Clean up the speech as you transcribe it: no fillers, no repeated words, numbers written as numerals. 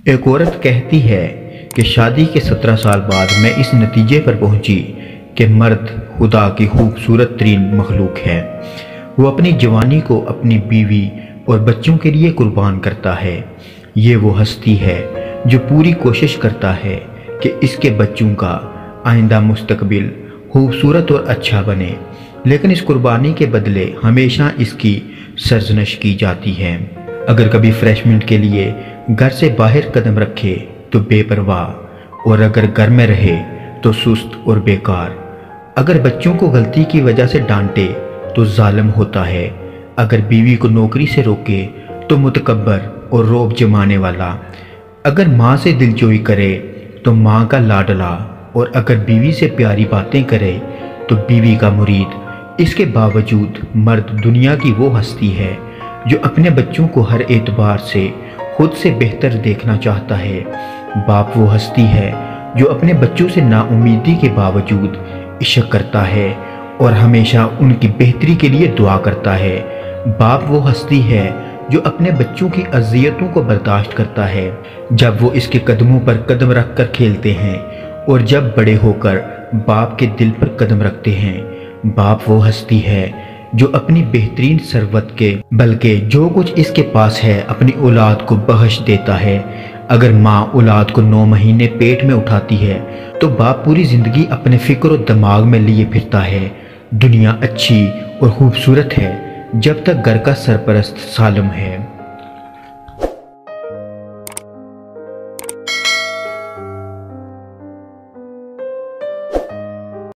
एक औरत कहती है कि शादी के 17 साल बाद मैं इस नतीजे पर पहुंची कि मर्द खुदा की खूबसूरत तरीन मखलूक है। वो अपनी जवानी को अपनी बीवी और बच्चों के लिए कुर्बान करता है। ये वो हस्ती है जो पूरी कोशिश करता है कि इसके बच्चों का आइंदा मुस्तकबिल खूबसूरत और अच्छा बने, लेकिन इस कुर्बानी के बदले हमेशा इसकी सरजनश की जाती है। अगर कभी फ्रेशमेंट के लिए घर से बाहर कदम रखे तो बेपरवाह, और अगर घर में रहे तो सुस्त और बेकार। अगर बच्चों को गलती की वजह से डांटे तो जालिम होता है। अगर बीवी को नौकरी से रोके तो मुतकब्बर और रौब जमाने वाला। अगर माँ से दिलजोई करे तो माँ का लाडला, और अगर बीवी से प्यारी बातें करे तो बीवी का मुरीद। इसके बावजूद मर्द दुनिया की वो हस्ती है जो अपने बच्चों को हर एतबार से खुद से बेहतर देखना चाहता है। बाप वो हस्ती है जो अपने बच्चों से नाउमीदी के बावजूद इश्क करता है और हमेशा उनकी बेहतरी के लिए दुआ करता है। बाप वो हस्ती है जो अपने बच्चों की अज़ियतों को बर्दाश्त करता है जब वो इसके कदमों पर कदम रख कर खेलते हैं, और जब बड़े होकर बाप के दिल पर कदम रखते हैं। बाप वो हस्ती है जो अपनी बेहतरीन सरवत के बल्कि जो कुछ इसके पास है अपनी औलाद को बख्श देता है। अगर माँ औलाद को 9 महीने पेट में उठाती है तो बाप पूरी ज़िंदगी अपने फिक्र और दिमाग में लिए फिरता है दुनिया अच्छी और खूबसूरत है जब तक घर का सरपरस्त सालम है।